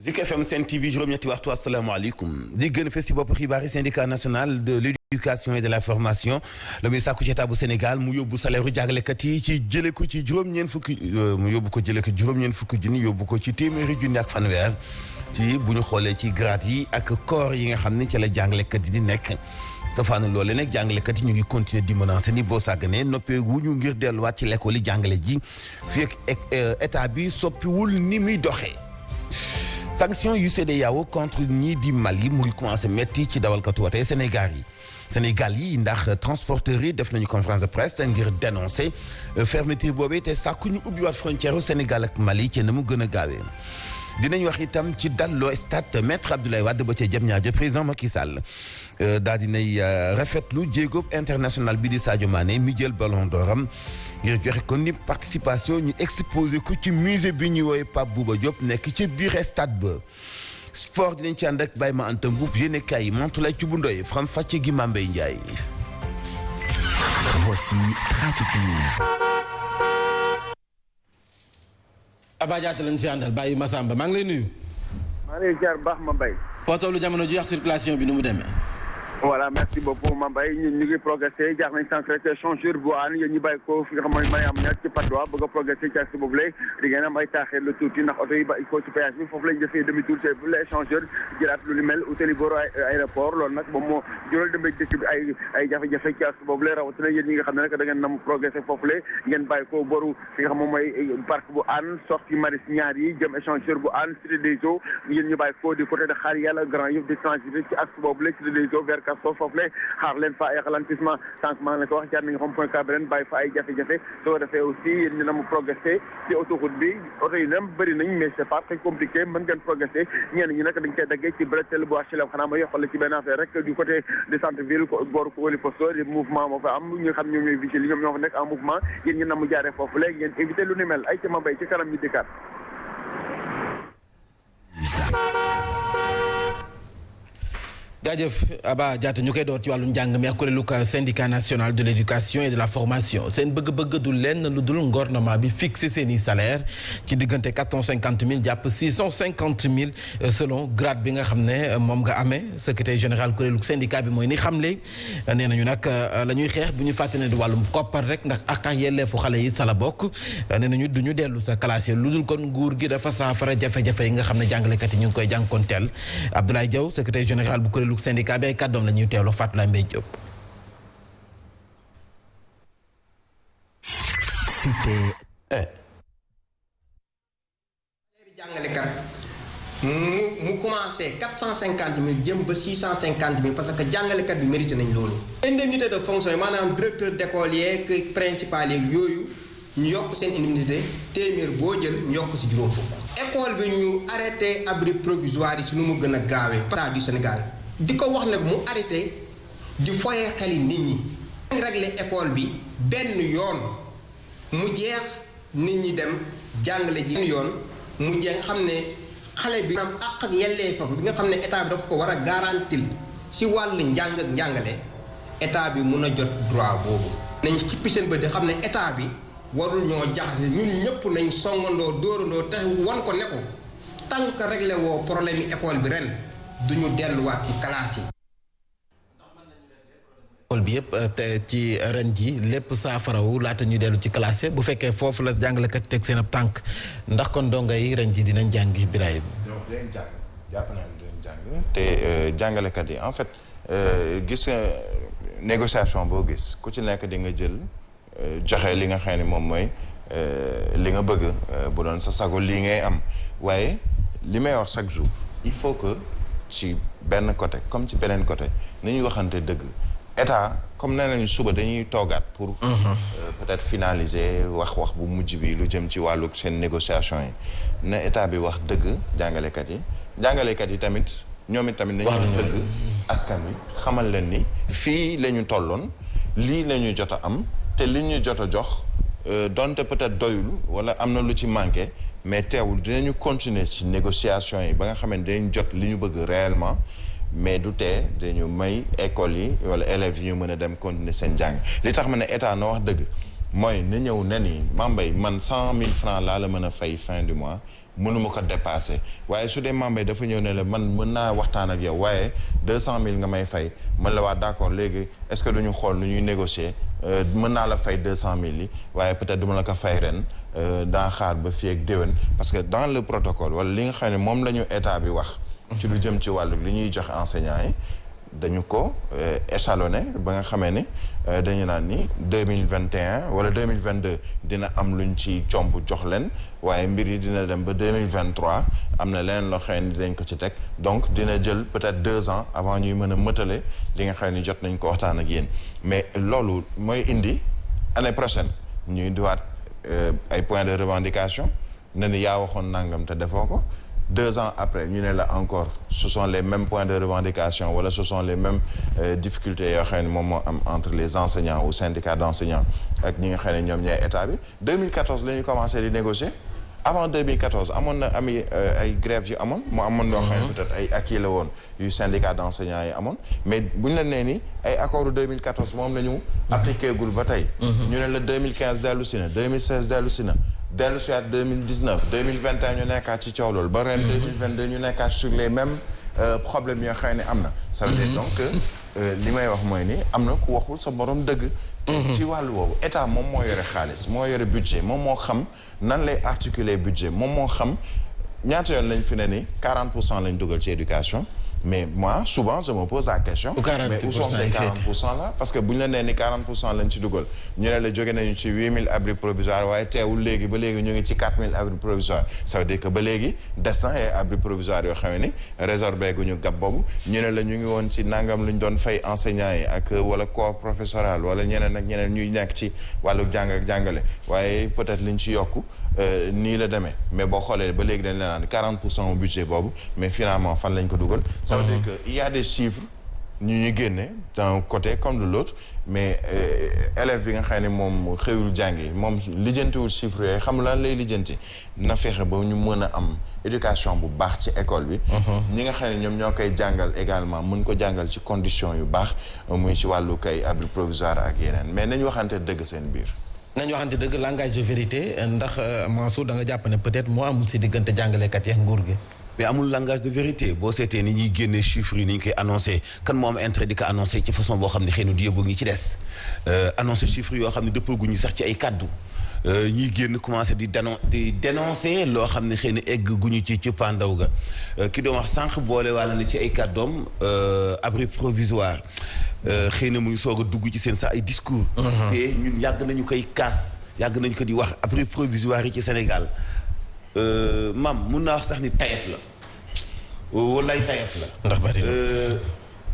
Zik FM Sen TV juróom-ñetti waxtu asalaamaaleykum di gën a fës ci bopp xibaar yi syndicat national de l'éducation et de la formation la muy sàkku ci état bu Sénégal mu yóbbu salaire u jàngalekat yi ci jële ko ci juróom-ñeent fukki junni yóbbu ko ci téeméeri junni ak fanweer ci bu ñu xoolee ci grade yi ak corps yi nga xam ne ci la jàngalekat yi di nekk safaanu loole nag jàngalekat yi ñu ngi continuer di menacer ni boo sàgganee noppee wuñu ngir delluwaat ci l'école yi jàngale ji fii ak état bi soppiwul ni muy doxee. sanction yu CEDEAO contre ñii di Mali mu ngi commencé metti ci dawalkatu wote Sénégal yi ndax transporteurs yi def nañu conférence de presse ngir dénoncer fermeture boobee te sàkku ñu ubbiwaat frontière u Sénégal ak Mali ci na mu gën a gaawee. dinañ wax itam ci dalloo stade Maître Abdoulaye Wade ba ca Diamniadio président Macky Sall daal dinay rafetlu jéego international bi di Sadio Mané mi jël ballon d'oram ngir joxe ko ni participation ñu exposé ko ci musée bi ñuy woowee Pape Bouba Diop nekk ci biir stade ba. sport dinañ ci ànd ak Baye Ma Anta Mbuub yéenekaay yi Mantoulaye Thioub Ndoye Faram Fàcce gi Mambey Ndiaye. Voici Trafic News. Aba Diatta lañ si àndal Baye Massamba maa ngi lay nuyu. maa ngi lay jaar baax Mambey. foo tollu jamono ji wax circulation bi nu mu demee. voilà merci beaucoup Mambey ñun ñu ngi progressé jaar nañ sànq rek changeur bu aan yéen ñu bàyyi ko fi nga xam mooy Mariam Niass ci Patte d'Oie bëgg a progressé ci axe boobu lay di ngeen am ay taaxee la tuuti ndax oto yi bàyyi ko ci péage bi foofu lañ defee demi tour te bu la échangeur jëlaat lu ni mel utali booru aéroport loolu nag moom moo jural demee dëkk bi ay jafe-jafe ci axe boobu lay rawatina yéen ñi nga xam ne nag da ngeen nam progressé foofu lay ngeen bàyyi ko booru fi nga xam moom mooy parc bu aan sortie maris ñaar yi jëm échangeur bu aan cité des eaux yéen ñu bàyyi ko du côté de Xaar Yàlla Grand Yoff di transiter ci axe boobu lay cité des eaux vers Castor foofu lay xaar leen fa ay ralentissement sànq maa ngi la ko wax jaar nañu xam point Cambérène bàyyi fa ay jafe-jafe soo defee aussi yéen ñu na mu progressé ci autoroute bi oto yi nam bëri nañ mais c'est pas très compliqué mën ngeen progressé ñenn ñi nag dañ koy daggee ci bretelle bu HLM xanaa ma yokkal la ci benn affaire rek du côté du centre ville booru ko wali posto di mouvement moo fa am ñi nga xam ñoom ñooy vigile ñoom ñoo fa nekk en mouvement yéen ñu na mu jaaree foofu léegi ngeen éviter lu ni mel ay ci ma bay ci kanam ñu dikkaat. jaajëf Aba Diatta ñu koy door ci wàllum njàng mi ak kuréelu syndicat national de l'éducation et de la formation seen bëgg-bëgg du lenn lu dul gouvernement bi fixé seeni salaire ci diggante 450 000 jàpp 650 000 selon grade bi nga xam ne moom nga amee secrétaire général kuréelu syndicat bi mooy ni xamle nee nañu nag la ñuy xeex bu ñu fàtte ne di wàllum koppar rek ndax ak yelleefu xale yi sala bokk nee nañu du ñu dellu sa classe lu dul kon nguur gi dafa saafara jafe-jafe yi nga xam ne jàngalekat yi ñu ngi koy jànkoonteel Abdoulaye Diaw secrétaire général bu kuréelu syndicat bi ay kàddoom la ñuy teewlu Fatou Mbaye Diop. jàngalekat mu commencé 450 000 jëm ba 650 000 parce que jàngalekat bi mérité nañ loolu. indemnité de fonction yi maanaam directeur d'école yeeg principal yeeg yooyu ñu yokk seen indemnité téeméer boo jël ñu yokk ci juróom fukk. école bi ñu arrêté abri provisoire yi ci nu mu gën a gaawee. état du Sénégal. di ko wax nag mu arrêté di foyee xeli nit ñi. ñu réglé école bi benn yoon mu jeex nit ñi dem jàngale ji yoon mu jeex nga xam ne xale bi am àq ak yelleefam bi nga xam ne état bi dafa ko war a garantil si wàllu njàng ak njàngale état bi mun a jot droit boobu. nañ xippi seen bët di xam ne état bi warul ñoo jaxase ñun ñëpp nañ songandoo dóorandoo te wan ko ne ko tant que réglé woo problème yi école bi ren. duñu delluwaat ci classe yi. école bi yëpp te ci ren ji lépp saafarawu laata ñu dellu ci classe bu fekkee foofu la jàngalekat teg seen ab tànk ndax kon donga yi ren ji dinañ jàngi Birahim. donc dinañ jàng jàpp naa ne dinañ jàng te jàngalekat yi en fait gis négociation boo gis ku ci nekk di nga jël joxe li nga xam ne moom mooy li nga bëgg bu doon sa sago lii ngay am waaye li may wax chaque jour il faut que. ci benn côté comme ci beneen côté nañuy waxante dëgg état comme nee nañu suba dañuy toogaat pour peut-être finaliser wax bu mujj bi lu jëm ci wàllu seen négociation yi na état bi wax dëgg jàngalekat yi tamit ñoom it tamit nañu wax dëgg askan wi xamal leen ni fii la ñu tolloon lii la ñu jot a am te li ñu jot a jox donte peut-être doyul wala am na lu ci manqué mais teewul dinañu continuer ci négociation yi ba nga xam ne dinañ jot li ñu bëgg réellement mais du tee dañu may école yi wala élèves yi ñu mën a dem continuer seen jàng li tax ma ne état na wax dëgg mooy na ñëw ne ni Mambay man 100 000 francs laa la mën a fay fin du mois mënuma ko dépasser waaye su dee Mambay dafa ñëw ne la man mën naa waxtaan ak yow waaye 200 000 nga may fay man la waa d'accord léegi est-ce que duñu xool nu ñuy négocier mën naa la fay 200 000 yi waaye peut-être duma la ko fay ren daa xaar ba fii ak déwén parce que dans le protocole wala li nga xam ne moom la ñu état bi wax ci lu jëm ci wàllu li ñuy joxe enseignants yi dañu ko échelonné ba nga xamee ni dañu naan ni 2021 wala 2022 dina am luñ ci comp jox leen waaye mbir yi dina dem ba 2023 am na leneen loo xam ne dañ ko ci teg donc dina jël peut-être 2 ans avant ñuy mën a mëtale li nga xam ne jot nañ ko waxtaan ak yéen mais loolu mooy indi année prochaine ñuy diwaat ay points de revendication ne ni yaa waxoon nangam te defoo ko 2 ans après ñu ne la encore ce sont les mêmes points de revendication wala ce sont les mêmes difficultés yoo xam ne moom moo am entre les enseignants ou syndicats d'enseignants ak ñi nga xam ne ñoom ñooy état bi 2014 la ñu commencé di négocier avant 2014 amoon na ay grèves yu amoon mu amoon loo xam ne peut-être ay acquis la woon yu syndicat d'enseignants yi amoon mais bu ñu la nee ni ay accords 2014 moom la ñu appliqué gul ba tey ñu ne la 2015 dellu si na 2016 dellu si na dellu si at 2019 2021 ñu nekkaat ci coow loolu ba ren 2022 ñu nekkaat sur les mêmes problèmes yoo xam ne am na ça veut dire donc li may wax mooy ni am na ku waxul sa borom dëgg ci wàllu woowu état moom moo yore xaalis moo yore budget moom moo xam nan lay articuler budget moom moo xam ñaata yoon lañ fi ne ni 40% lañ dugal ci éducation mais moi souvent je me pose la question mais où sont ces 40% là parce que bu ñu la nee ni 40% lañ ci dugal ñu ne la jóge nañu ci 8000 abris provisoires waaye teewul léegi ba léegi ñu ngi ci 4000 abris provisoires ça veut dire que ba léegi des na ay abris provisoires yoo xam ni résorbé gu ñu gab boobu ñu ne la ñu ngi woon ci nangam lu ñu doon fay enseignants yi ak wala corps professoral wala ñeneen ak ñeneen ñuy nekk ci wàllu jàng ak jàngale waaye peut-être liñ ci yokku nii la demee mais boo xoolee ba léegi dañ la naan 40% au budget boobu mais finalement fan lañ ko dugal ça veut dire que il y a des chiffres ñu génne d'un côté comme de l'autre mais élève bi nga xam ne moom xëyul jàngi moom lijjantiwul chiffres yooyu xam lan lay lijjanti na fexe ba ñu mën a am éducation bu baax ci école bi ñi nga xam ne ñoom ñoo koy jàngal également mën ko jàngal ci conditions yu baax muy ci wàllu kay abri provisoire ak yeneen mais nañu waxante dëgg seen biir nañu waxante dëgg langage de vérité ndax Mansour da nga jàpp ne peut-être moo amul si diggante jàngalekat yi ak nguur gi. mais amul langage de vérité boo seetee ni ñuy génnee chiffres yi ni ñu koy annoncé kan moo am intérêt di ko annoncé ci façon boo xam ne xëy na du yóbbu ñi ci des annoncé chiffres yoo xam ne dëppooguñu sax ci ay kaddu ñiy génn commencé di dénoncer loo xam ne xëy na egg guñu ci pandaw ga ki doon wax sànq boole wàlla na ci ay kàddoom abri provisoire xëy na muy soog a dugg ci seen sax ay discours te ñun yàgg nañu koy kaas yàgg nañu ko di wax abri provisoire yi ci Sénégal mun naa wax sax ni tayef la wallaay tayef la ndax bari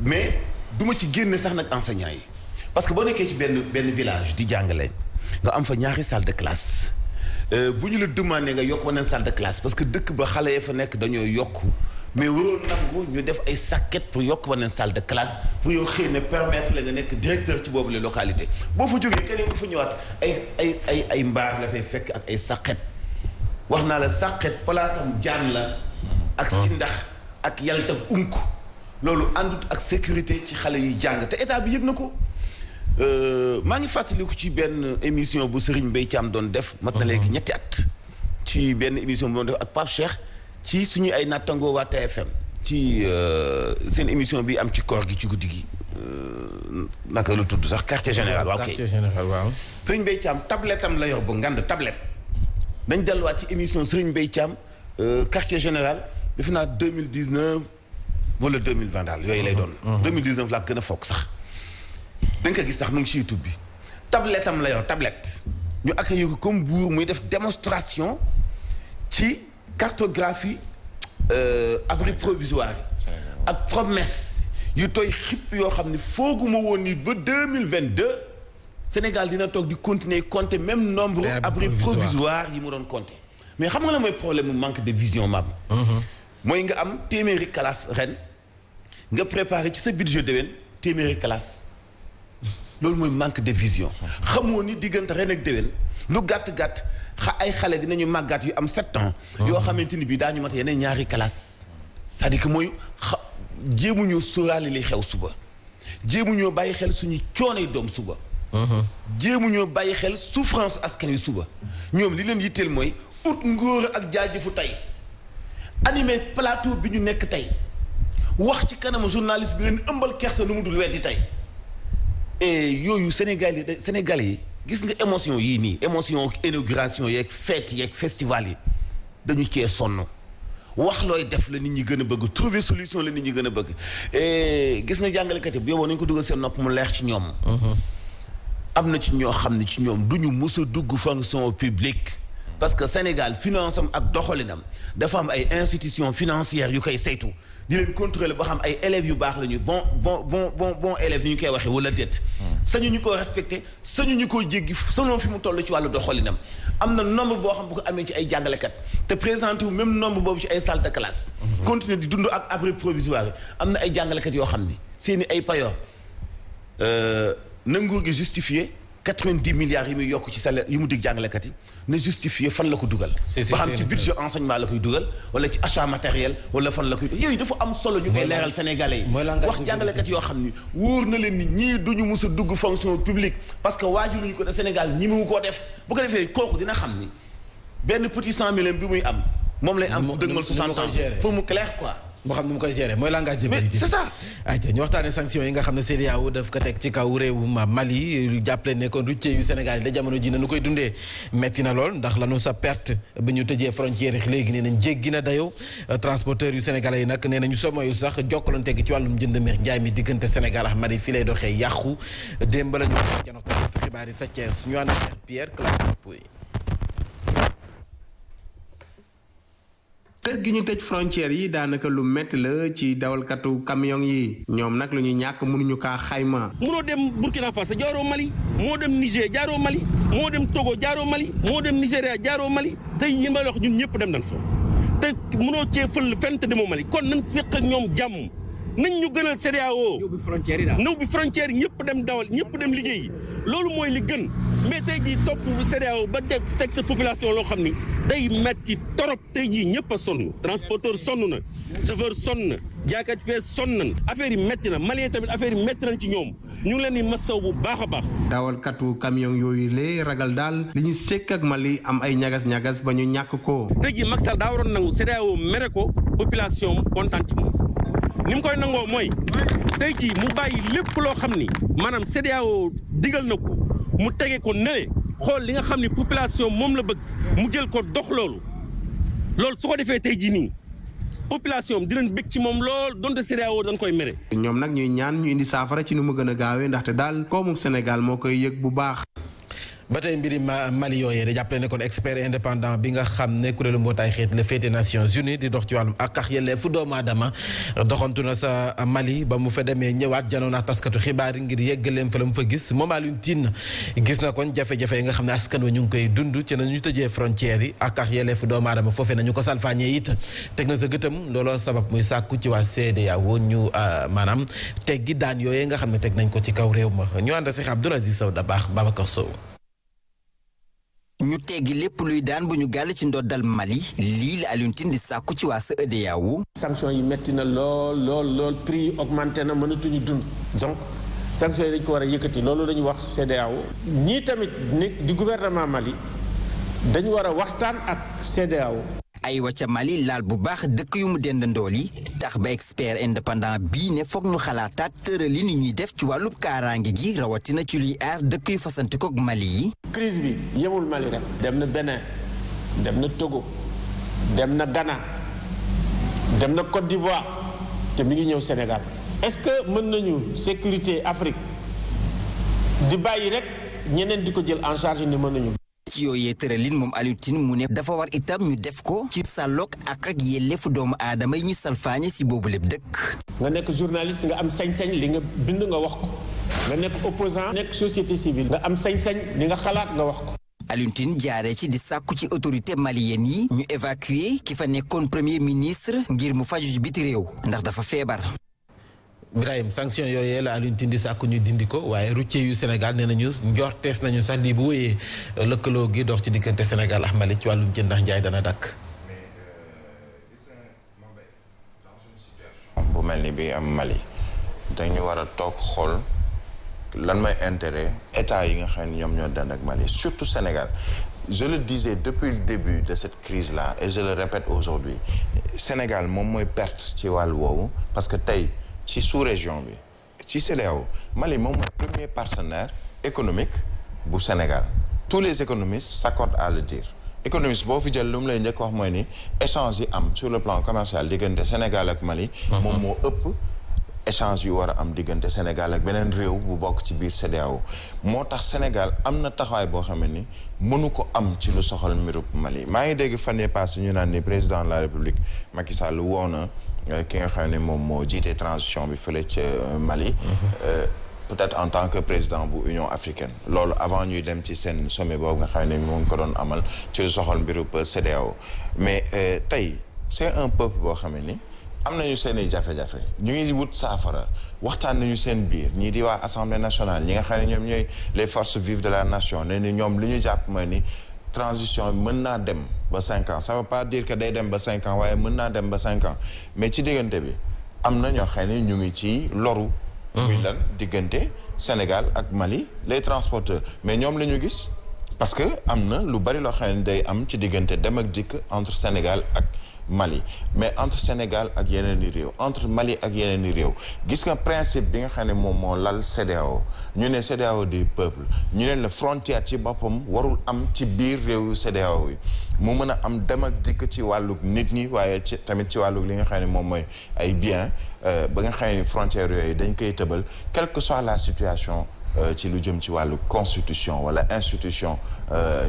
mais duma ci génne sax nag enseignants yi parce que boo nekkee ci benn village di jàngale nga am fa ñaari salle de classe bu ñu la demandé nga yokk beneen salle de classe parce que dëkk ba xale ya fa nekk dañoo yokk mais waroon nangu ñu def ay sàkket pour yokk beneen salle de classe pour yow xëy na permettre la nga nekk directeur ci boobu la localité boo fa jógee keneen ko fa ñëwaat ay mbaar la fay fekk ak ay sàkket wax naa la sàkket palaasam jaan la ak sindax ak yalta unk loolu àndut ak sécurité ci xale yi jàng te état bi yëg na ko maa ngi fàttaliku ci benn émission bu Serigne Mbaye Thiam doon def mat na léegi ñetti at ci benn émission bu doon def ak Pape Cheikh ci suñu ay nattangoo waa TFM ci seen émission bi am ci koor gi ci guddi gi naka lu tudd sax quartier général waaw quartier général waaw Serigne Mbaye Thiam tablette am la yor bu ngand tablette dañ delluwaat ci émission Serigne Mbaye Thiam quartier général defe naa 2019 wala 2020 daal yooyu lay doon 2019 laa gën a foog sax da nga ko gis sax mu ngi ci YouTube bi tablette am la yor tablette ñu accueillir ko comme buur muy def démonstration ci cartographie abri provisoire yi ak promesse yu tooy xipp yoo xam ne fooguma woon ni ba 2022 Sénégal dina toog di continuer compter même nombre abri provisoire yi mu doon compter mais xam nga la mooy problème mu manque de vision maam mooy nga am téeméeri classe ren nga préparé ci sa budget déwén téeméeri classe loolu mooy manque de vision xamoo ni diggante ren ak déwén lu gàtt-gàtt ay xale dinañu màggaat yu am 7 ans yoo xamante ni bii daañu mat yeneen ñaari classe c'est-à-dire que mooy jéemuñoo sóoraale li xew suba jéemuñoo bàyyi xel suñu coonay doom suba jéemuñoo bàyyi xel souffrance askan wi suba ñoom li leen yitteel mooy ut ngóor ak jaajëfu tey animé plateau bi ñu nekk tey wax ci kanamu journaliste bi leen ëmbal kersa lu mu dul weddi tey et yooyu Sénégal yi gis nga émotion yii nii émotion inauguration yeeg fête yeeg festival yi dañu cee sonn wax looy def la nit ñi gën a bëgg trouver solution la nit ñi gën a bëgg et gis nga jàngalekat yi bu yóbboo nañu ko dugal seen nopp mu leer ci ñoom. am na ci ñoo xam ne ci ñoom du ñu mus a dugg fonction publique parce que Sénégal finance am ak doxalinam dafa am ay institutions financières yu koy saytu di leen contrôler ba xam ay élèves yu baax la ñu bon élèves ni ñu koy waxee wala déet. sañu ñu ko respecté sañu ñu ko jéggi selon fi mu toll ci wàllu doxalinam am na nombre boo xam bu ko amee ci ay jàngalekat te présenté wu même nombre boobu ci ay salle de classe. continuer di dund ak abri provisoire am na ay jàngalekat yoo xam ni seeni ay payoor na nguur gi justifié 90 milliards yi muy yokk ci salaire yi mu dig jàngalekat yi na justifié fan la ko dugal. ba xam ci budget enseignement la koy dugal wala ci achat matériel wala fan la koy yooyu dafa am solo ñu koy leeral sénégalais yi. wax jàngalekat yoo xam ni wóor na leen ni ñii duñu mus a dugg fonction publique parce que waajuruñu ko te Sénégal ñi mu koo def bu ko defee kooku dina xam ni benn petit 100 000 bi muy am. moom lay am dëgmal 60 ans pour mu clair quoi. moo xam ni mu koy gérer mooy langage de vérité. c'est ça. ayca ñu waxtaanee sanctions yi nga xam ne CEDEAO daf ko teg ci kaw réewum Mali jàppale ne kon routier yu Sénégal yi da jamono ji na nu koy dundee metti na lool ndax lanu sa perte ba ñu tëjee frontière yi léegi nee nañ jéggi na dayoo transporteurs yu sénégalais yi nag nee nañu somoyu sax jokkalante gi ci wàllum jënd meex njaay mi diggante Sénégal ak Mali fii lay doxee yàqu démb la ñu janox xibaar yi sa Thiès ñu ànd ak Pierre Claude. tëj gi ñu tëj frontière yi daanaka lu métti la ci dawalkatu camion yi ñoom nag lu ñu ñàkk mënuñu kaa xayma. munoo dem Burkina Faso jaaroo Mali moo dem Niger jaaroo Mali moo dem Togo jaaroo Mali moo dem Nigéria jaaroo Mali tey yi ma wax ñun ñëpp dem nañ fa te munoo cee fël fent demoo Mali kon nañ séq ak ñoom jàmm nañ ñu gënal CEDEAO ñëw bi frontière yi daal ñëw bi frontière yi ñëpp dem dawal ñëpp dem liggéeyi loolu mooy li gën mais tey jii topp CEDEAO ba teg sa population loo xam ni day metti torop tey jii ñëpp a sonn transporteur sonn na chauffeur sonn na jaaykat fee sonn nañ affaire yi metti na malien tamit affaire yi metti nañ ci ñoom ñu ngi leen di masaw bu baax a baax. dawalkatu camion yooyu lee ragal daal li ñu sekk ak Mali am ay ñagas-ñagas ba ñu ñàkk ko. tey jii Macky Sall daa waroon nangu CEDEAO mere ko population kontaan ci moom ni mu koy nangoo mooy tey jii mu bàyyi lépp loo xam ni maanaam CEDEAO digal na ko mu tege ko nële xool li nga xam ni population moom la bëgg mu jël ko dox loolu su ko defee tey jii nii population dinañ bëgg ci moom lool donte CEDEAO dañ koy mere. ñoom nag ñuy ñaan ñu indi saafara ci nu mu gën a gaawee ndaxte daal koomu Sénégal moo koy yëg bu baax. ba tey mbiri Mali yooyee da jàppale ne kon expert indépendant bi nga xam ne kuréelu mbootaay xeet la féete Nations Unies di dox ci wàllum ak yelleefu doomu aadama doxantu na sa Mali ba mu fa demee ñëwaat janoon ak taskatu xibaar yi ngir yeggaleem fa la mu fa gis moom Alioune Tine gis na kon jafe-jafe yi nga xam ne askan wa ñu ngi koy dund ci nañu tëjee frontières yi ak yelleefu doomu aadama foofee nañu ko salfaañee it teg na sa gëtam looloo sabab muy sàkku ci waa CEDEAO ñu maanaam teggi daan yooyee nga xam ne teg nañ ko ci kaw réew ma ñu ànd si Abdoul Aziz Sow Dabakh Babacar Sow. ñu teggi lépp luy daan bu ñu gàll ci ndoddal Mali lii la Alioune Tine di sàkku ci waa CEDEAO. sanction yi métti na lool prix yi augmenté na mënatuñu dund donc sanction yi dañ ko war a yëkkati loolu dañu wax CEDEAO ñii tamit di gouvernement Mali dañu war a waxtaan ak CEDEAO. ay wacca Mali laal bu baax dëkk yu mu dendandool yi tax ba expert indépendant bii ne foog ñu xalaataat tërali ni ñuy def ci wàllub kaaraange gi rawatina ci luy aar dëkk yu fasantikoo ak Mali yi. crise bi yemul Mali rek dem na Bénin dem na Togo dem na Ghana dem na Côte d'Ivoire te mi ngi ñëw Sénégal. est-ce que mën nañu sécurité Afrique di bàyyi rek ñeneen di ko jël en charge ni mën nañu. ci yooyee tëralin moom Alioune Tine mu ne dafa war itam ñu def ko ci sàlloog ak yelleefu doomu aadama yi ñu salfaañe si boobu lépp dëkk. nga nekk journaliste nga am sañ-sañ li nga bind nga wax ko nga nekk opposant nekk société civile nga am sañ-sañ li nga xalaat nga wax ko. Alioune Tine jaaree ci di sàkku ci autorité malienne yi ñu évacuer ki fa nekkoon premier ministre ngir mu faju ci biti réew ndax dafa feebar. Birahim sanction yooyee la Alioune Tine di sàkku ñu dindi ko waaye routier yu Sénégal nee nañu njortees nañu sax lii bu wéyee lëkkaloo gi dox ci diggante Sénégal ak Mali ci wàllum jënd ak njaay dana dakk. bu mel ni bi am Mali dañu war a toog xool lan mooy intérêt état yi nga xam ne ñoom ñoo dend ak Mali surtout Sénégal je le disais depuis le début de cette crise-là et je le répète aujourd'hui Sénégal moom mooy perte ci wàllu woowu parce que tey ci sous-région bi ci CEDEAO Mali moom mooy premier partenaire économique bu Sénégal tous les économistes s'accordent à le dire économiste boo fi jël lu mu lay njëkk wax mooy ni échange yi am sur le plan commercial diggante Sénégal ak Mali moom moo ëpp échange yu war a am diggante Sénégal ak beneen réew bu bokk ci biir CEDEAO moo tax Sénégal am na taxawaay boo xam ne ni mënu ko am ci lu soxal mbirub Mali maa ngi dégg fan yii passé ñu naan ni président de la République Macky Sall woo na ki nga xam ne moom moo jiite transition bi fële ca Mali peut-être en tant que président bu Union africaine loolu avant ñuy dem ci seen sommet boobu nga xam ne moo ngi ko doon amal ci lu soxal mbirub CEDEAO mais tey c'est un peuple boo xam ne ni am nañu seen i jafe-jafe ñu ngi wut saafara waxtaan nañu seen biir ñii di waa Assemblée nationale ñi nga xam ne ñoom ñooy les forces vives de la nation ne ni ñoom li ñu jàpp mooy ni transition mën naa dem ba 5 ans ça veut pas dire que day dem ba 5 ans waaye mën naa dem ba 5 ans mais ci diggante bi am na ñoo xam ne ñu ngi ci loru muy lan diggante Sénégal ak Mali les transporteurs mais ñoom la ñu gis parce que am na lu bari loo xam ne day am ci diggante dem ak dikk entre Sénégal ak Mali mais entre Sénégal ak yeneen i réew entre Mali ak yeneen i réew gis nga principe bi nga xam ne moom moo lal CEDEAO ñu ne CEDEAO des peuples ñu ne la frontière ci boppam warul am ci biir réewu CEDEAO yi mu mën a am dem ak dikk ci wàllug nit ñi waaye ci tamit ci wàllug li nga xam ne moom mooy ay biens ba nga xam ne frontières yooyu dañ koy tëbal quelle que soit la situation ci lu jëm ci wàllu constitution wala institution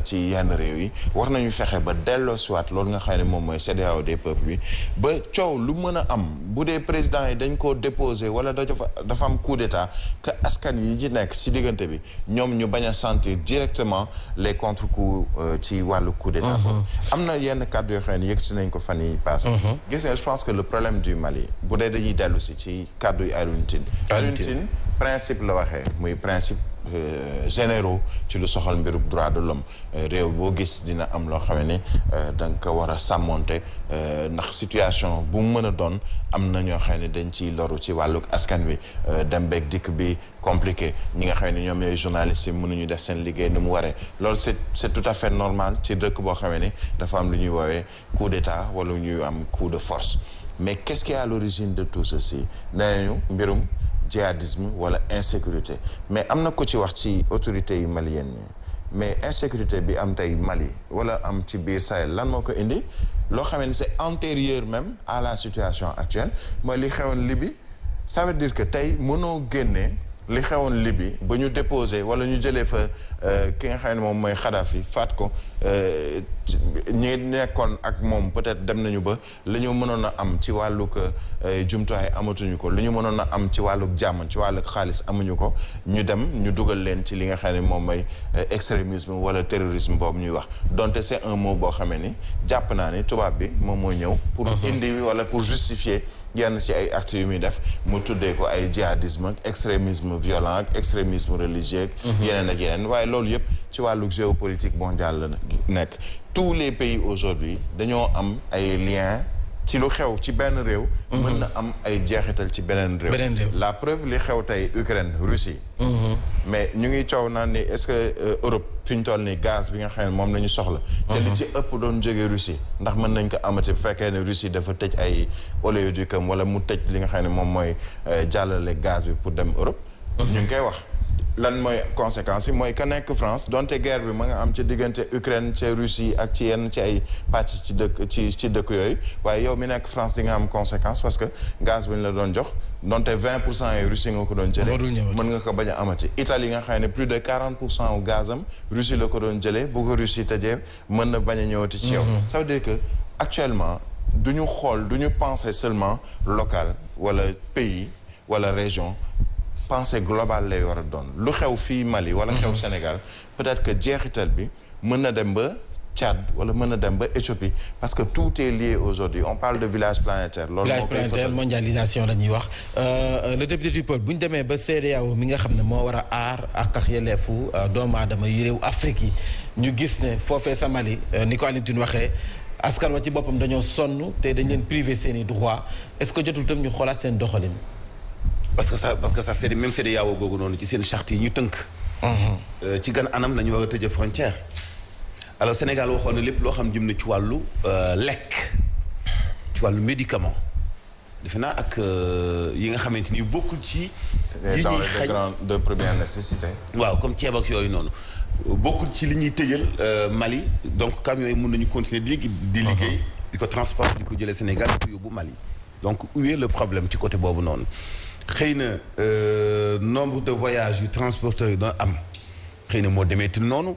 ci yenn réew yi war nañu fexe ba delloo siwaat loolu nga xam ne moom mooy CEDEAO des peuples bi ba coow lu mën a am bu dee président yi dañ koo déposé wala dafa am coup d'état que askan yi ci nekk ci diggante bi ñoom ñu bañ a sentir directement les contre-coups ci wàllu coup d'état boobu am na yenn kàddu yoo xam ne yëkkati nañ ko fan yi passé gis nga je pense que le problème du Mali bu dee dañuy dellu si ci kàddu yi Alioune Tine principe la waxee muy principe généraux ci lu soxal mbirub droit de l'homme réew boo gis dina am loo xam ne da nga ko war a sàmmonte ndax situation bu mu mën a doon am na ñoo xam ne dañ ciy loru ci wàlluk askan wi dem beeg dikk bi compliqué ñi nga xam ne ñoom ñooy journalistes yi mënuñu def seen liggéey ni mu waree loolu c'est tout à fait normal ci dëkk boo xam ne dafa am lu ñuy woowee coup d'état wala ñuy am coup de force mais qu'est-ce qui est à l'origine de tout ceci nee nañu mbirum djihadisme wala insécurité mais am na ko ci wax ci autorités yi maliennes yi mais insécurité bi am tey Mali wala am ci biir Sahel lan moo ko indi loo xam ne c'est antérieur même à la situation actuelle mooy li xewoon Libye ça veut dire que tey mënoo génnee li xewoon Libye ba ñu déposé wala ñu jëlee fa ki nga xam ne moom mooy Kadhafi faat ko ñi nekkoon ak moom peut-être dem nañu ba li ñu mënoon a am ci wàllug jumtuwaay amatuñu ko li ñu mënoon a am ci wàllug jàmm ci wàllug xaalis amuñu ko ñu dem ñu dugal leen ci li nga xam ne moom mooy extrémisme wala terrorisme boobu ñuy wax donte c'est un mot boo xamee ni jàpp naa ni tubaab bi moom mooy ñëw pour indi wala pour justifier yenn ci ay actes yu muy def mu tuddee ko ay djihadisme ak extrémisme violent ak extrémisme religieux yeneen ak yeneen waaye loolu yëpp ci wàllu géopolitique mondiale la nekk tous les pays aujourd'hui dañoo am ay liens ci lu xew ci benn réew mën na am ay jeexital ci beneen réew la preuve li xew tey Ukraine Russie mais ñu ngi coow naan ni est-ce que Europe fi ñu toll ni gaz bi nga xam ne moom la ñu soxla te li ci ëpp doon jógee Russie ndax mën nañ ko amati bu fekkee ne Russie dafa tëj ay oléoducam wala mu tëj li nga xam ne moom mooy jàllale gaz bi pour dem Europe ñu ngi koy wax lan mooy conséquences yi mooy ka nekk France donte guerre bi ma nga am ci diggante Ukraine ci Russie ak ci yenn ci ay pàcc ci dëkk yooyu waaye yow mi nekk France di nga am conséquence parce que gaz bi ñu la doon jox donte 20% yi Russie nga ko doon jëlee mën nga ko bañ a amati Italie nga xam ne plus de 40% wu gazam Russie la ko doon jëlee bu ko Russie tëjee mën na bañ a ñëwati ci yow ça veut dire que actuellement du ñu xool du ñu penser seulement local wala pays wala région pensée globale lay war a doon lu xew fii Mali wala xew Sénégal peut-être que jeexital bi mën na dem ba Tchad wala mën na dem ba Éthiopie parce que tout est lié aujourd'hui on parle de village planétaire loolu moo koy fësal mondialisation la ñuy wax le député du peuple bu ñu demee ba CEDEAO mi nga xam ne moo war a aar ak yelleefu doomu aadama yu réew Afrique yi ñu gis ne foofee sa Mali ni ko Alioune Tine waxee askan wa ci boppam dañoo sonn te dañ leen privé seeni droit est-ce que jotul tam ñu xoolaat seen doxalin parce que ça c'est même CEDEAO googu noonu ci seen charte yi ñu tënk ci gan anam la ñu war a tëjee frontière alors Sénégal waxoon na lépp loo xam jëm na ci wàllu lekk ci wàllu médicament defe naa ak yi nga xamante ni bokkul ci. yi dans ñuy les grands de première nécessité. waaw comme ceeb ak yooyu noonu bokkul ci li ñuy tëjal Mali donc camions yi mun nañu continuer di liggéey di ko transport di ko jëlee Sénégal di ko yóbbu Mali donc où est le problème ci côté boobu noonu xëy na nombre de voyages yu transporteurs yi doon am xëy na moo demeetul noonu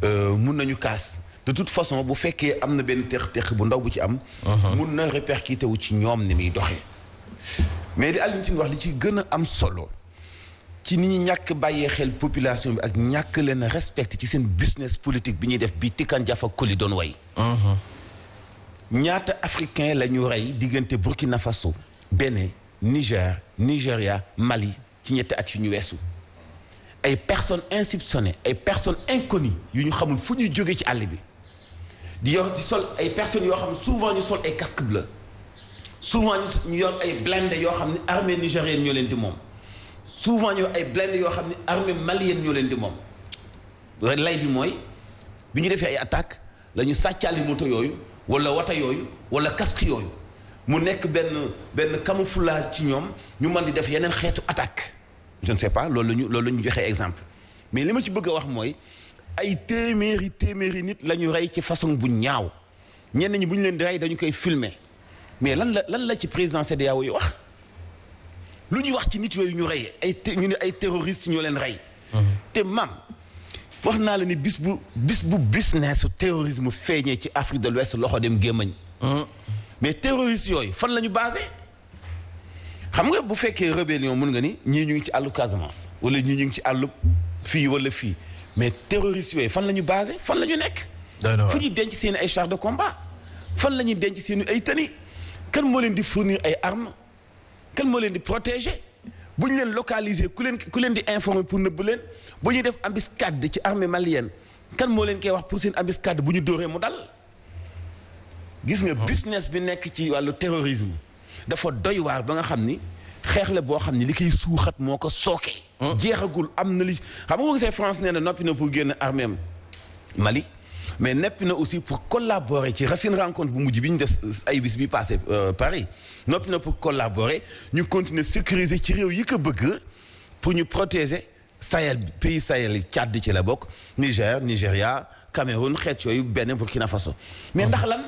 mun nañu kaas de toute façon bu fekkee am na benn teq bu ndaw bu ci am mun na répercuté wu ci ñoom ni muy doxee mais di Alioune Tine wax li ci gën a am solo ci ni ñu ñàkk bàyyee xel population bi ak ñàkk leen respecté ci seen business politique bi ñuy def bi Tikan Jaffa Koli doon way ñaata africain la ñu rey diggante Burkina Faso Bénin Niger Nigeria Mali ci ñetti at yu ñu weesu ay personnes insoupçonnées ay personnes inconnues yu ñu xamul fu ñuy jógee ci àll bi di sol ay personnes yoo xam ne souvent ñu sol ay casque bleu souvent ñu yor ay blindés yoo xam ne armée nigérienne ñoo leen di moom souvent ñu ay blindés yoo xam ne armée malienne ñoo leen di moom lay bi mooy bi ñu defee ay attaques la ñu sàccaali moto yooyu wala wata yooyu wala casque yooyu mu nekk benn camouflage ci ñoom ñu mën di def yeneen xeetu attaque je ne sais pas loolu la ñu joxee exemple mais li ma ci bëgg a wax mooy ay téeméeri nit la ñu rey ci façon bu ñaaw ñenn ñi bu ñu leen di rey dañu koy filmer mais lan la ci président CEDEAO yi wax lu ñuy wax ci nit yooyu ñu reyee ñu ne ay terroristes ñoo leen rey te maam wax naa la ni bis bu business terrorisme feeñee ci Afrique de l'Ouest loxo dem gémmañ mais terroristes yooyu fan la ñu basé xam nga bu fekkee rébellion mun nga ni ñii ñu ngi ci àllu Casamance wala ñii ñu ngi ci àllu fii wala fii mais terroristes yooyu fan la ñu basé fan la ñu nekk fu ñuy denc seen ay chars de combat fan la ñuy denc seen ay tenue kan moo leen di fournir ay armes kan moo leen di protéger bu ñu leen localiser ku leen di informer pour nëbb leen bu ñuy def embuscade ci armée malienne kan moo leen koy wax pour seen embuscade bu ñu dóoree mu dal gis nga business bi nekk ci wàllu terrorisme dafa doy waar ba nga xam ni xeex la boo xam ni li koy suuxat moo ko sookee jeexagul am na li xam nga gisee France nee na noppi na pour génn armée am Mali mais noppi na aussi pour collaborer ci seen rencontre bu mujj bi ñu def ay bis bi passé Paris noppi na pour collaborer ñu continuer sécuriser ci réew yi ko bëgg pour ñu protéger Sahel pays Sahel yi Tchad ci la bokk Niger Nigeria Cameroun xeet yooyu benn Burkina Faso mais ndax lan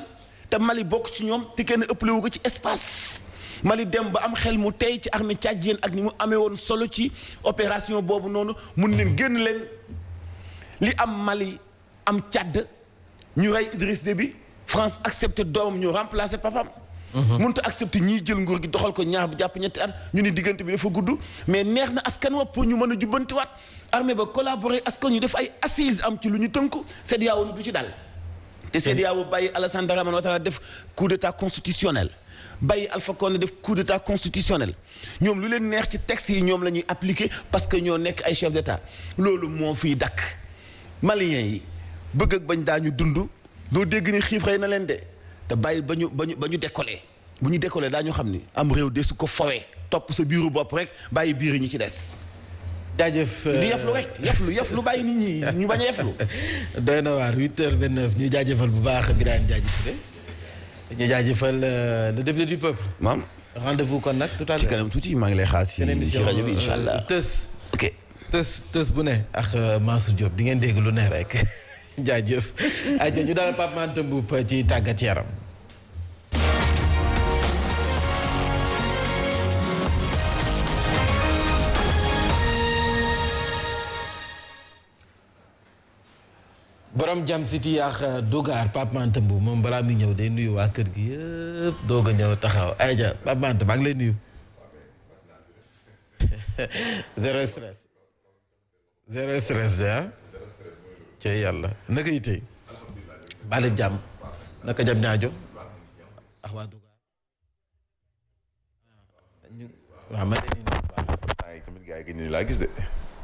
te Mali bokk ci ñoom te kenn ëppale wu ko ci espace Mali dem ba am xel mu tey ci armée tchadienne ak ni mu amee woon solo ci opération boobu noonu mun leen génn leen li am Mali am Tchad ñu rey Idriss Déby France accepté doomam ñu remplacer papam mënut a accepté ñiy jël nguur gi doxal ko ñaar bu jàpp ñetti at ñu ni diggante bi dafa gudd mais neex na askan wa pour ñu mën a jubbantiwaat armée ba collaborer askan ñu def ay assises am ci lu ñu tënku CEDEAO ni du ci dal te CEDEAO bàyyi Alassane Dramane Ouattara def coup d'état constitutionnel bàyyi Alpha Condé def coup d'état constitutionnel ñoom lu leen neex ci texte yi ñoom la ñuy appliquer parce que ñoo nekk ay chef d'état loolu moo fiy dakk maliens yi bëgg ak bañ daañu dund doo dégg ni xiif rey na leen de te bàyyi ba ñu décoller bu ñu décoller daañu xam ni am réew de su ko fowee topp sa biiru bopp rek bàyyi biir ñi ci des jaajëf di yeflu rek yeflu bàyyi nit ñi ñu bañ a yeflu doy na waar 8h29 ñu jaajëfal bu baax Birahim Diadji Touré ñu jaajëfal le député du peuple maam rendez-vous kon nag tout à l'heure ci kanam tuuti maa ngi lay xaar ci rajo bi incha allah tës bu ne ak Mansour Diop di ngeen dégg lu ne rek jaajëf aja ñu daal Pape Mante Mboup ci tàggat yaram borom jam city ak Dougar Pape Mante Mboup moom balaa muy ñëw day nuyu waa kër gi yëpp doog a ñëw taxaw aja Pape Mante maa ngi lay nuyu zéro stress ah ci yàlla naka yi tey bale jàmm naka jam ñaajo ak waa Dougar waaw man de nii tamit gars yi nii laa gis de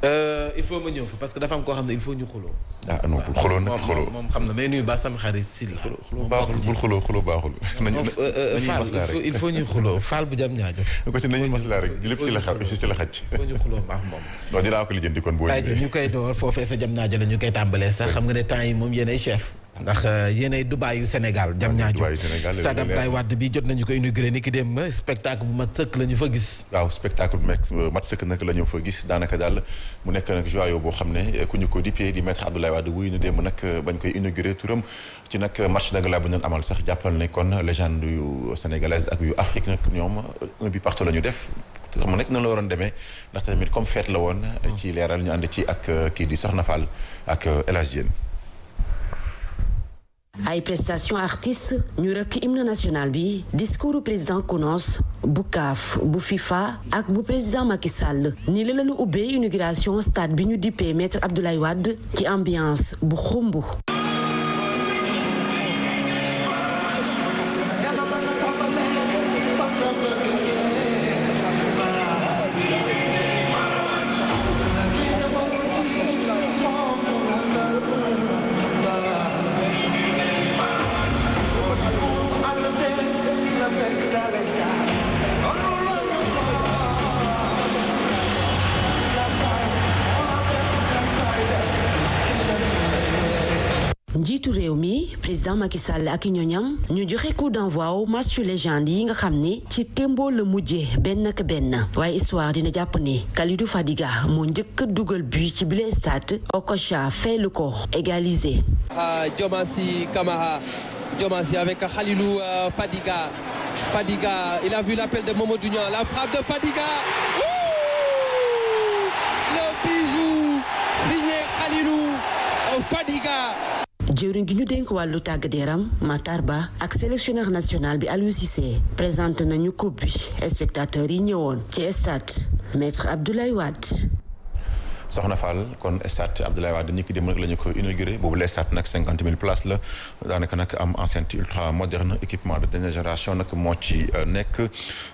il faut ma ñëw fa parce que dafa am koo xam ne il faut ñu xuloo. ah non bul xuloo nag xuloo moom xam na mais nuyu baax sama xarit Sylla. xuloo baaxul bul xuloo baaxul. nañu maslaa rek il faut ñu xuloo Fall bu jam ñaajo. ko ci nañu maslaa rek lépp ci la xaw ci la xaj. il faut ñu xuloo maax moom. non dinaa ko lijjanti kon boo ñëwee. ñu koy door foofee sa jam ñaajo la ñu koy tàmbalee sax xam nga ne temps yi moom yéenay chef. ndax yéenay Dubaay yu Sénégal jam ñaajo stade Abdoulaye Wade bi jot nañu ko inauguré ni ki dem spectacle bu mat sëkk la ñu fa gis. waaw spectacle bu mat sëkk nag la ñu fa gis daanaka daal mu nekk nag joyau boo xam ne ku ñu ko dippee di maître Abdoulaye Wade wuyu na démb nag bañ koy inauguré turam ci nag match de gala bu ñu doon amal sax jàppal ne kon légende yu sénégalaise ak yu Afrique nag ñoom un but partout la ñu def. xam nekk na la waroon demee ndax tamit comme fête la woon. ci leeral ñu ànd ci ak kii di Soxna Fall ak El Hadj Diène. ay prestation artiste ñu rek hymne national bi discours président CNOS bu CAF bu FIFA ak bu président Macky Sall ni la lañu ubbee inauguration stade bi ñu dippee maître Abdoulaye Wade ci ambiance bu xumb. njiitu réew mi président Macky Sall ak ñoñam ñu joxe coup d'envoi au match légende yi nga xam ne ci tembo la mujjee benn ak benn waaye histoire dina jàpp ne Kalidou Fadiga moo njëkk a dugal but ci bile stade Okocha faylu ko égalisé. Diomansy Kamara Diomansy avec Khalilou Fadiga il a vu l'appel de Mamadou Niang, la frappe de Fadiga. Le bijou signé Khalilou Fadiga. jëwriñ gi ñu dénk wàllu tàggat yaram Matar Ba ak sélectionneur national bi Aliou Cissé présenté nañu coupe bi spectateurs yi ñëwoon ci stade maître Abdoulaye Wade. Soxna Fall kon stade Abdoulaye Wade ñi ki dem nag la ñu ko inauguré boobu les stade nag 50 000 places la daanaka nag am enceinte ultra moderne équipement de dernière génération nag moo ci nekk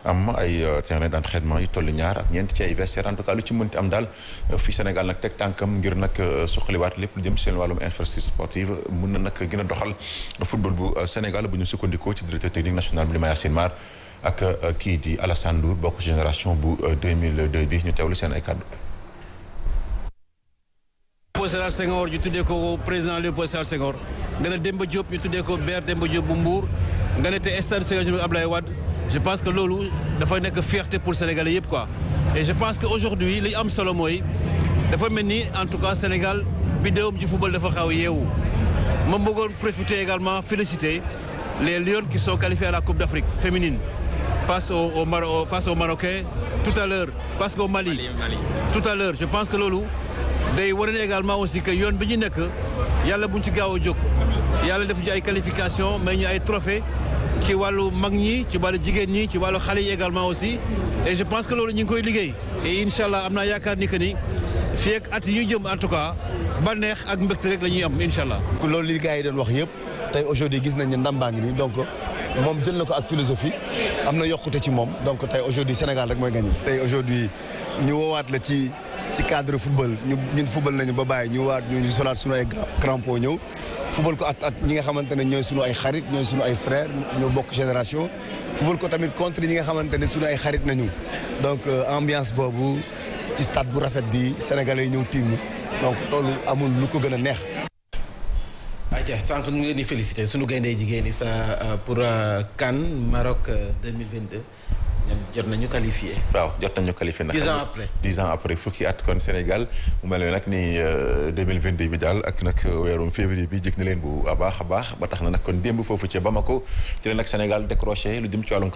am ay terrain d'entraînement yu toll ñaar ak ñeent ci ay vestiaires en tout cas lu ci mënti am daal fii Sénégal nag teg tànkam ngir nag suqaliwaat lépp lu jëm seen wàllum infrastructure sportive mun na nag gën a doxal football bu Sénégal bu ñu sukkandikoo ci directeur technique national bi di Mayacine Mar ak kii di Alassane Ndour bokk génération bu 2002 bi ñu teewlu seen ay kàddu. Léopold Sédar Senghor ñu tuddee ko président Léopold Sédar Senghor nga ne Demba Diop ñu tuddee ko maire Demba Diop bu Mbour nga ne te stade Sénégal Abdoulaye Wade je pense que loolu dafay nekk fierté pour Sénégalais yëpp quoi et je pense que aujourd'hui li am solo mooy dafa mel ni en tout cas Sénégal bidéom ci football dafa xaw yeewu ma bëggoon profiter également féliciter les Lions qui sont qualifiés à la Coupe d'Afrique féminine face au Marocains tout à l'heure face au Mali tout à l'heure je pense que loolu day wane également aussi que yoon bi ñu nekk yàlla buñ ci gaaw a jóg yàlla def ñu ay qualification mais ñu ay trophée ci wàllu mag ñi ci wàllu jigéen ñi ci wàllu xale yi également aussi et je pense que loolu ñu ngi koy liggéey et incha allah am naa yaakaar ni que ni fii ak at yi ñu jëm en tout cas bànneex ak mbégte rek la ñuy am incha allah. loolu li gars yi doon wax yëpp tey aujourd'hui gis nañ ne ndam baa ngi nii donc moom jël na ko ak philosophie am na yokkute ci moom donc tey aujourd'hui Sénégal rek mooy gagné. tey aujourd'hui ñu woowaat la ci cadre football ñun football nañu ba bàyyi ñu waat ñu solaat suñu ay crampons ñëw football ko ak ñi nga xamante ne ñooy suñu ay xarit ñooy suñu ay frères ñoo bokk génération football ko tamit contre ñi nga xamante ne suñu ay xarit nañu donc ambiance boobu ci stade bu rafet bi sénégalais yi ñëw tiim donc loolu amul lu ko gën a neex. ayca sànq ñu ngi leen di féliciter suñu gayndee jigéen ñi sa pour CAN Maroc 2022. ñoom jot nañu qualifié. waaw jot nañu qualifié nag. 10 ans après fukki at kon Sénégal mu mel ne nag ni 2022 bi daal ak nag weerum février bi jëkk na leen bu baax a baax ba tax na nag kon démb foofu ci Bamako ci la nag Sénégal décroché lu jëm ci wàllum